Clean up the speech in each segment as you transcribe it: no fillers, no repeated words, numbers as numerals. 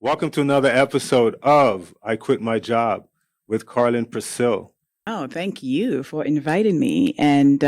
Welcome to another episode of I Quit My Job with Karlyn Percil. Oh, thank you for inviting me and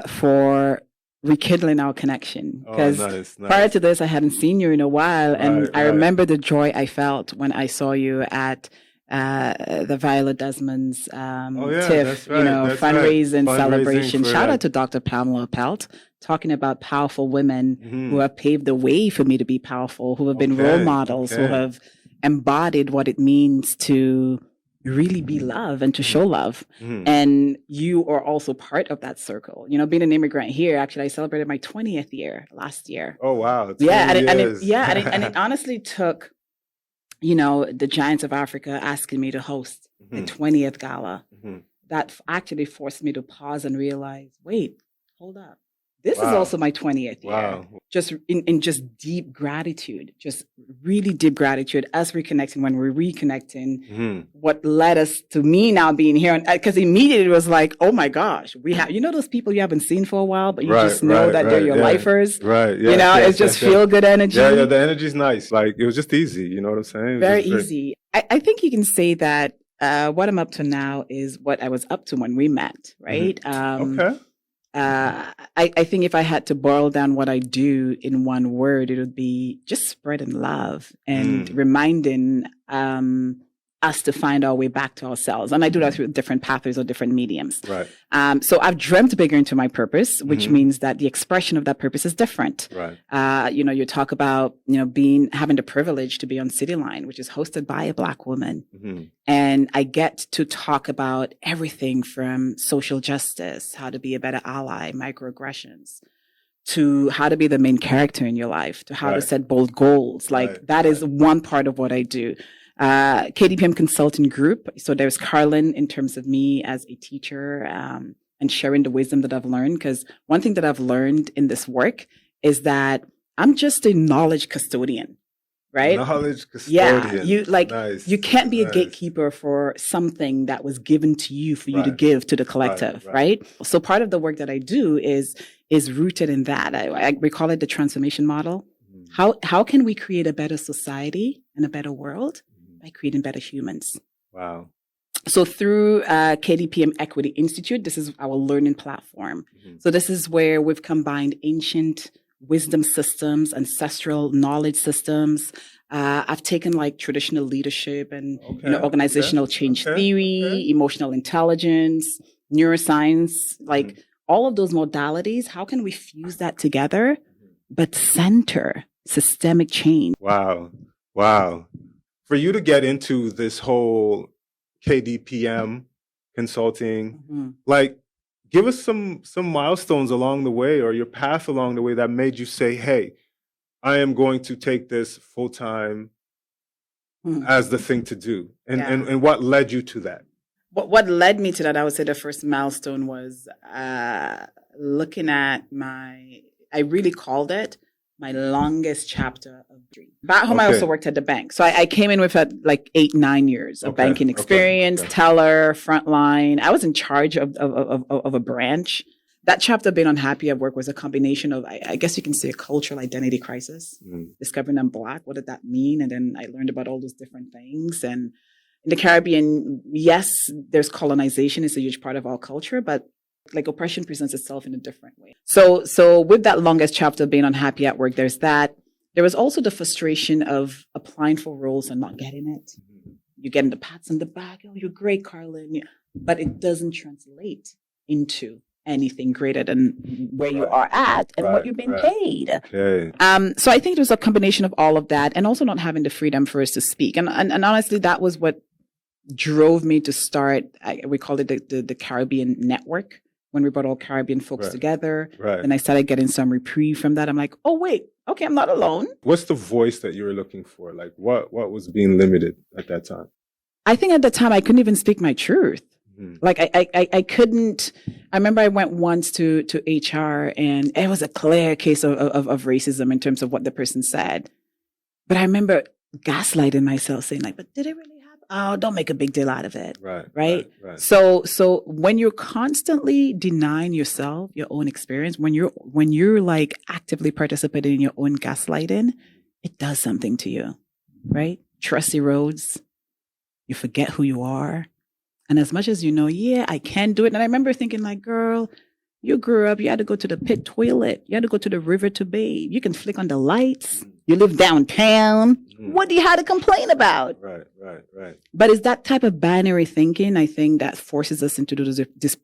for rekindling our connection. Oh, Because nice. prior to this, I hadn't seen you in a while, and Right, I right. remember the joy I felt when I saw you at the Viola Desmond's Oh, yeah, TIFF, that's right. That's right. fundraising Fundraising celebration. for Shout out to Dr. Pamela Pelt, talking about powerful women who have paved the way for me to be powerful, who have been role Okay, models, who okay. have embodied what it means to really be love and to show love. Mhm. And you are also part of that circle. You know, being an immigrant here, actually, I celebrated my 20th year last year. Oh, wow. Yeah, 20 and years. it honestly took, the Giants of Africa asking me to host the 20th gala. Mhm. That actually forced me to pause and realize, wait, hold up. This is Wow. also my 20th year. Wow. Just in just deep gratitude, just really deep gratitude, us reconnecting when we're reconnecting. Mhm. What led us to me now being here, because immediately it was like, oh my gosh, we have, those people you haven't seen for a while, but you Right, just know right, that they're right, your yeah. lifers. Right. You Yes, know, yes, it's just yes, feel yes. good energy. Yeah, the energy's nice. Like, it was just easy. You know what I'm saying? It was Very just great. easy. I think you can say that what I'm up to now is what I was up to when we met, right? Okay. I think if I had to boil down what I do in one word, it would be just spreading love and reminding us to find our way back to ourselves. And I do that through different pathways or different mediums. Right. So I've dreamt bigger into my purpose, which Mhm. means that the expression of that purpose is different. Right. You talk about, having the privilege to be on Cityline, which is hosted by a Black woman. Mhm. And I get to talk about everything from social justice, how to be a better ally, microaggressions, to how to be the main character in your life, to how to Right. set bold goals. Like Right, that is one part of what I do. KDPM Consulting Group. So there's Karlyn in terms of me as a teacher and sharing the wisdom that I've learned. Because one thing that I've learned in this work is that I'm just a knowledge custodian. Right? Knowledge custodian. Yeah, Nice. you can't be a Nice. gatekeeper for something that was given to you for you to Right. give to the collective, Right. right? So part of the work that I do is rooted in that. We call it the transformation model. How can we create a better society and a better world by creating better humans? Wow. So through KDPM Equity Institute, this is our learning platform. So this is where we've combined ancient wisdom systems, ancestral knowledge systems. I've taken like traditional leadership and organizational change theory, emotional intelligence, neuroscience, like all of those modalities. How can we fuse that together, but center systemic change? Wow. Wow. For you to get into this whole KDPM consulting, like, give us some milestones along the way or your path along the way that made you say, hey, I am going to take this full time as the thing to do. And what led you to that? What led me to that, I would say the first milestone was looking at I really called it my longest chapter of dream. Back home, I also worked at the bank. So I came in with like 8-9 years of banking experience, teller, frontline. I was in charge of a branch. That chapter being unhappy at work was a combination of, I guess you can say, a cultural identity crisis, discovering I'm Black. What did that mean? And then I learned about all those different things. And in the Caribbean, yes, there's colonization. It's a huge part of our culture, but like oppression presents itself in a different way. So with that longest chapter being unhappy at work, there's that. There was also the frustration of applying for roles and not getting it. You're getting the pats on the back. Oh, you're great, Karlyn. But it doesn't translate into anything greater than where you are at and what you've been paid. Okay. So I think it was a combination of all of that and also not having the freedom for us to speak. And honestly, that was what drove me to start, we called it the Caribbean Network, when we brought all Caribbean folks together. Right. And I started getting some reprieve from that. I'm like, oh, wait, okay, I'm not alone. What's the voice that you were looking for? Like what was being limited at that time? I think at the time I couldn't even speak my truth. Like I couldn't. I remember I went once to HR and it was a clear case of racism in terms of what the person said. But I remember gaslighting myself, saying like, "But did it really happen? Oh, don't make a big deal out of it." Right. So when you're constantly denying yourself your own experience, when you're like actively participating in your own gaslighting, it does something to you. right? Trusty roads. You forget who you are. And as much as you know, yeah, I can do it. And I remember thinking like, girl, you grew up, you had to go to the pit toilet. You had to go to the river to bathe. You can flick on the lights. You live downtown. What do you have to complain about? Right. But it's that type of binary thinking, I think, that forces us into those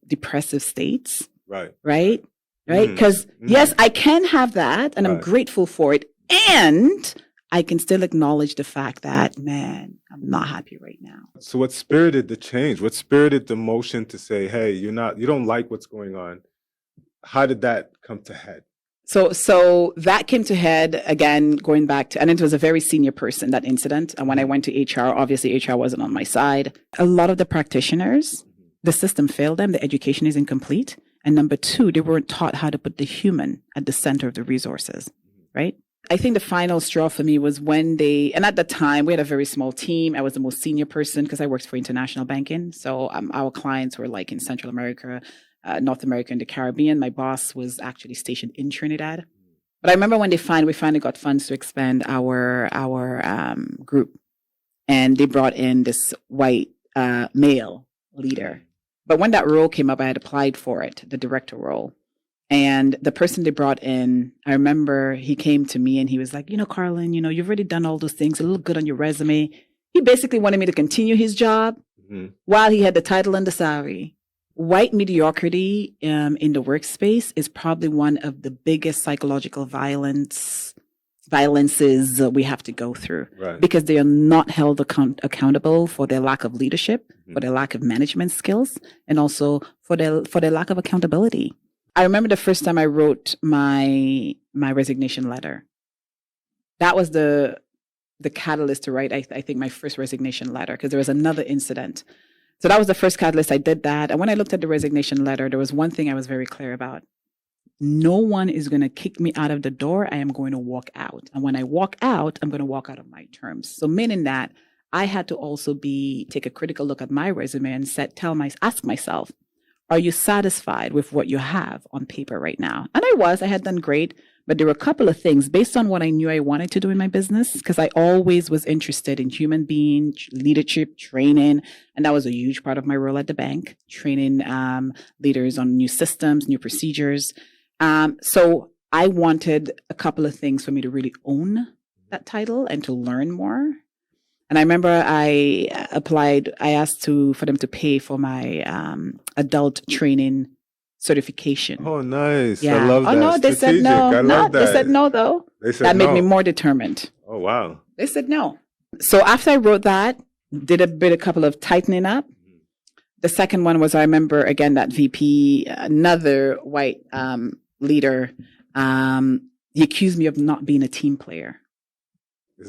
depressive states. Right? Because, yes, I can have that, and I'm grateful for it. And I can still acknowledge the fact that, man, I'm not happy right now. So what spirited the change? What spirited the motion to say, hey, you don't like what's going on? How did that come to head? So that came to head, again, going back to, and it was a very senior person, that incident. And when I went to HR, obviously HR wasn't on my side. A lot of the practitioners, the system failed them. The education is incomplete. And number two, they weren't taught how to put the human at the center of the resources, right? I think the final straw for me was when and at the time, we had a very small team. I was the most senior person because I worked for international banking. So our clients were like in Central America, North America, and the Caribbean. My boss was actually stationed in Trinidad. But I remember when we finally got funds to expand our group. And they brought in this white male leader. But when that role came up, I had applied for it, the director role. And the person they brought in, I remember he came to me and he was like, Karlyn, you've already done all those things. It looked good on your resume. He basically wanted me to continue his job while he had the title and the salary. White mediocrity in the workspace is probably one of the biggest psychological violences we have to go through, because they are not held accountable for their lack of leadership, for their lack of management skills, and also for their lack of accountability. I remember the first time I wrote my resignation letter. That was the catalyst to write, I think, my first resignation letter, because there was another incident. So that was the first catalyst. I did that. And when I looked at the resignation letter, there was one thing I was very clear about. No one is going to kick me out of the door. I am going to walk out. And when I walk out, I'm going to walk out on my terms. So meaning that I had to also take a critical look at my resume and ask myself, are you satisfied with what you have on paper right now? And I had done great, but there were a couple of things based on what I knew I wanted to do in my business, because I always was interested in human being leadership, training. And that was a huge part of my role at the bank, training leaders on new systems, new procedures. So I wanted a couple of things for me to really own that title and to learn more. And I remember I asked for them to pay for my adult training certification. Oh, nice. Yeah. I love that. Oh, no, they said no. They said no, though. That made me more determined. Oh, wow. They said no. So after I wrote that, did a couple of tightening up. The second one was, I remember, again, that VP, another white leader, he accused me of not being a team player.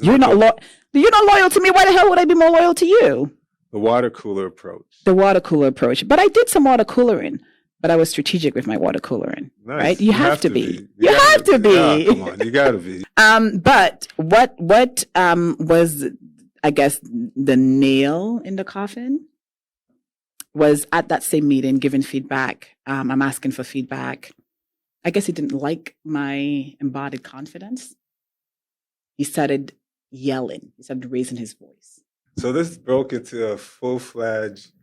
You're not loyal to me. Why the hell would I be more loyal to you? The water cooler approach. But I did some water coolering, but I was strategic with my water cooling. Nice. Right? You have to be. You have to be. Yeah, come on, you gotta be. But what was, I guess, the nail in the coffin was at that same meeting giving feedback. I'm asking for feedback. I guess he didn't like my embodied confidence. He started yelling. He started raising his voice. So this broke into a full-fledged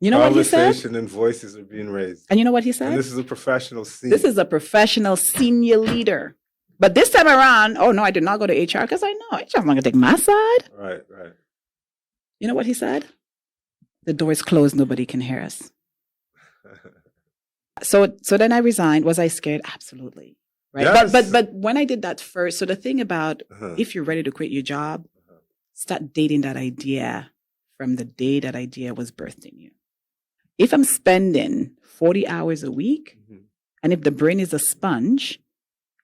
conversation, and voices are being raised. And you know what he said? And this is a professional scene. This is a professional senior leader. But this time around, oh no, I did not go to HR because I know HR's not going to take my side. Right. You know what he said? The door is closed. Nobody can hear us. So then I resigned. Was I scared? Absolutely. Right. Yes. But when I did that first, so the thing about if you're ready to quit your job, start dating that idea from the day that idea was birthed in you. If I'm spending 40 hours a week, and if the brain is a sponge,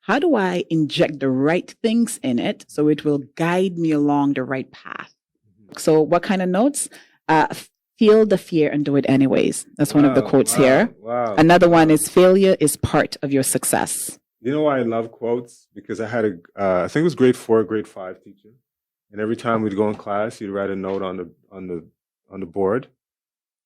how do I inject the right things in it so it will guide me along the right path? So what kind of notes? Feel the fear and do it anyways. That's one of the quotes here. Wow. Another one is failure is part of your success. You know why I love quotes? Because I had I think it was grade 4, grade 5 teacher. And every time we'd go in class, he'd write a note on the board.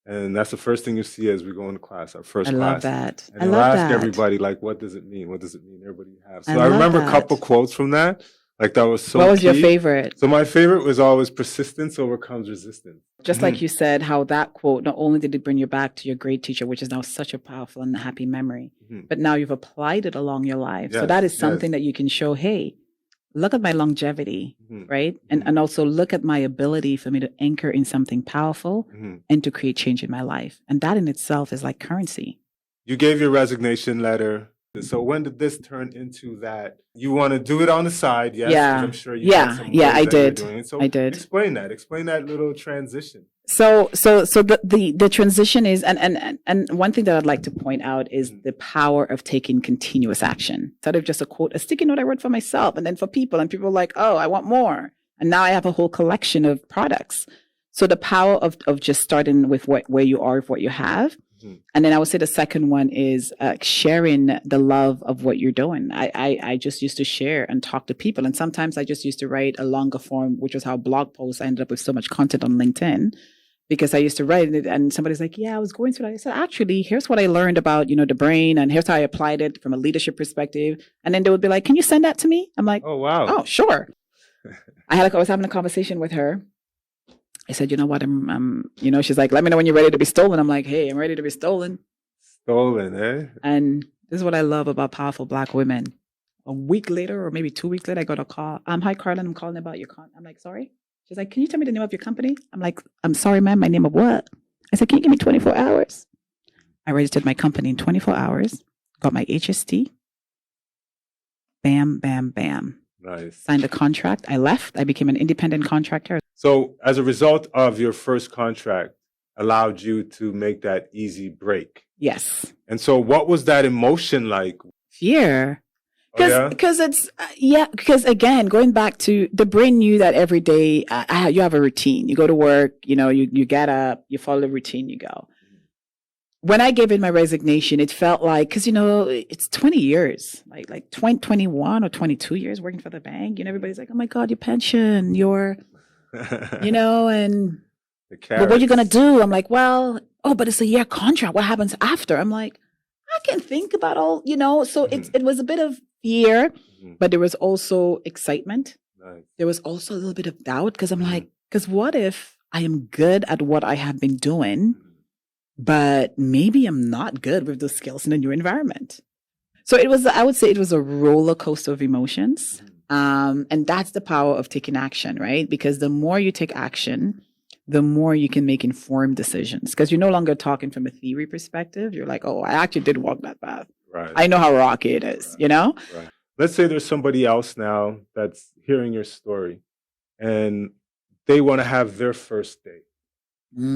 And that's the first thing you see as we go into class, our first class. I love that. And he'll ask everybody, like, what does it mean? What does it mean? Everybody have. So I remember a couple quotes from that. Like that was so What was your key. favorite? So my favorite was always persistence overcomes resistance. Just like you said, how that quote, not only did it bring you back to your great teacher, which is now such a powerful and happy memory, but now you've applied it along your life. So that is something that you can show, hey, look at my longevity, right? And also look at my ability for me to anchor in something powerful and to create change in my life. And that in itself is like currency. You gave your resignation letter. So when did this turn into that? You want to do it on the side, yes? Yeah. I'm sure you had some ways I that did. You were doing it. So I did. Explain that little transition. So the transition is, and one thing that I'd like to point out is the power of taking continuous action. Instead of just a sticky note I wrote for myself and then for people, and people are like, oh, I want more. And now I have a whole collection of products. So the power of just starting with where you are, with what you have. And then I would say the second one is sharing the love of what you're doing. I just used to share and talk to people. And sometimes I just used to write a longer form, which was how blog posts, I ended up with so much content on LinkedIn because I used to write it. And somebody's like, yeah, I was going through that. I said, actually, here's what I learned about, the brain. And here's how I applied it from a leadership perspective. And then they would be like, can you send that to me? I'm like, oh, wow. Oh, sure. I was having a conversation with her. I said, you know what, she's like, let me know when you're ready to be stolen. I'm like, hey, I'm ready to be stolen. Stolen, eh? And this is what I love about powerful Black women. A week later, or maybe 2 weeks later, I got a call. Hi, Karlyn, I'm calling about your I'm like, sorry? She's like, can you tell me the name of your company? I'm like, I'm sorry, ma'am, my name of what? I said, can you give me 24 hours? I registered my company in 24 hours, got my HST. Bam, bam, bam. Nice. Signed a contract. I left. I became an independent contractor. So as a result of your first contract allowed you to make that easy break. Yes. And so what was that emotion like? Fear. Because because again, going back to the brain knew that every day you have a routine. You go to work, you get up, you follow the routine, you go. When I gave in my resignation, it felt like, because, it's 20 years, like 21 or 22 years working for the bank. Everybody's like, oh my God, your pension, and but what are you going to do? I'm like, well, but it's a year contract. What happens after? I'm like, I can think about all, so it was a bit of fear, but there was also excitement. Nice. There was also a little bit of doubt because I'm like, because what if I am good at what I have been doing, but maybe I'm not good with those skills in a new environment? So I would say it was a roller coaster of emotions. And that's the power of taking action, right? Because the more you take action, the more you can make informed decisions. Because you're no longer talking from a theory perspective. You're like, oh, I actually did walk that path. Right. I know how rocky it is, Right. Let's say there's somebody else now that's hearing your story and they want to have their first date.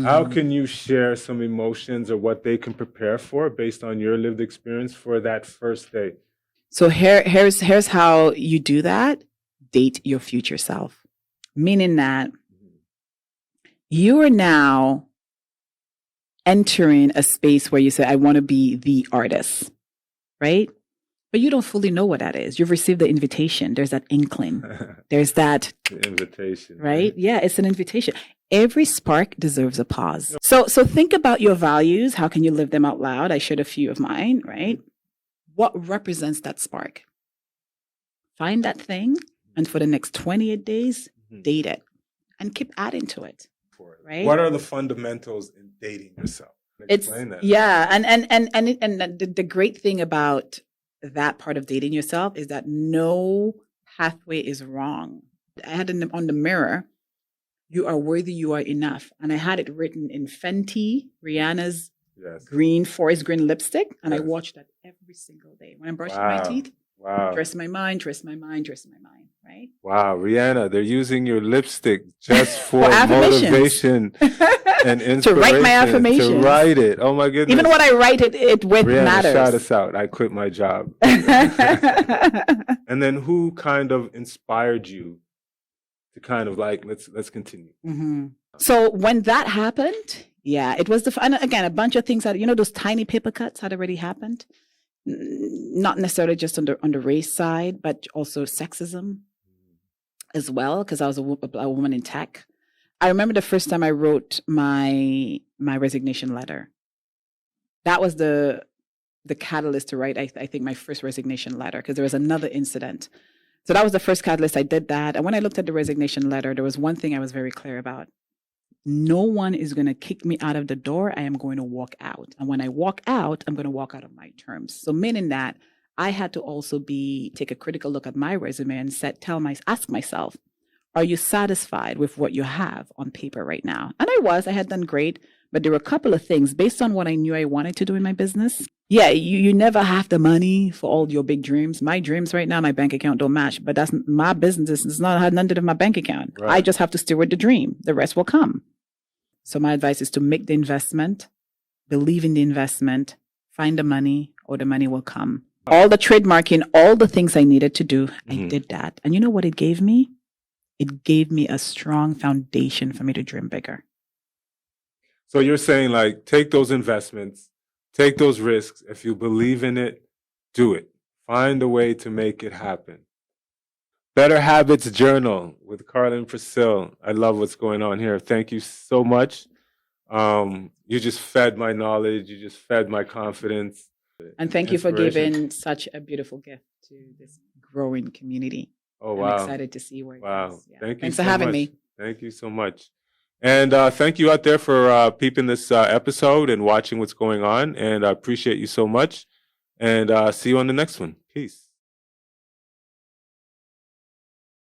How can you share some emotions or what they can prepare for based on your lived experience for that first date? So here's how you do that. Date your future self. Meaning that you are now entering a space where you say, I want to be the artist, right? But you don't fully know what that is. You've received the invitation. There's that inkling. There's that the invitation, right? Yeah, it's an invitation. Every spark deserves a pause. So think about your values. How can you live them out loud? I shared a few of mine, right? What represents that spark? Find that thing, and for the next 28 days, date it and keep adding to it. Right? What are the fundamentals in dating yourself? Explain that. Yeah, and the great thing about that part of dating yourself is that no pathway is wrong. I had on the mirror, you are worthy, you are enough. And I had it written in Fenty, Rihanna's green, forest green lipstick. And I watched that every single day. When I'm brushing my teeth, dress my mind, dress my mind, dress my mind, right? Wow, Rihanna, they're using your lipstick just for motivation and inspiration. To write my affirmations. To write it. Oh my goodness. Even when I write it with Rihanna, matters. shout us out. I quit my job. And then who kind of inspired you to kind of like, let's continue? So when that happened, it was and again, a bunch of things that, those tiny paper cuts had already happened. Not necessarily just on the race side, but also sexism as well, because I was a woman in tech. I remember the first time I wrote my resignation letter. That was the catalyst to write, I think, my first resignation letter, because there was another incident So that was the first catalyst. I did that. And when I looked at the resignation letter, there was one thing I was very clear about. No one is going to kick me out of the door. I am going to walk out. And when I walk out, I'm going to walk out on my terms. So meaning that I had to also take a critical look at my resume and ask myself, are you satisfied with what you have on paper right now? And I had done great, but there were a couple of things based on what I knew I wanted to do in my business. Yeah, you never have the money for all your big dreams. My dreams right now, my bank account don't match, but that's my business. It's not had nothing to do with my bank account. Right. I just have to steward the dream. The rest will come. So my advice is to make the investment, believe in the investment, find the money, or the money will come. All the trademarking, all the things I needed to do, I did that. And you know what it gave me? It gave me a strong foundation for me to dream bigger. So you're saying, like, take those investments, take those risks. If you believe in it, do it. Find a way to make it happen. Better Habits Journal with Karlyn Percil. I love what's going on here. Thank you so much. You just fed my knowledge. You just fed my confidence. And thank you for giving such a beautiful gift to this growing community. Oh, wow. I'm excited to see where it goes. Yeah. Thanks for having me. Thank you so much. And thank you out there for peeping this episode and watching what's going on. And I appreciate you so much. And see you on the next one. Peace.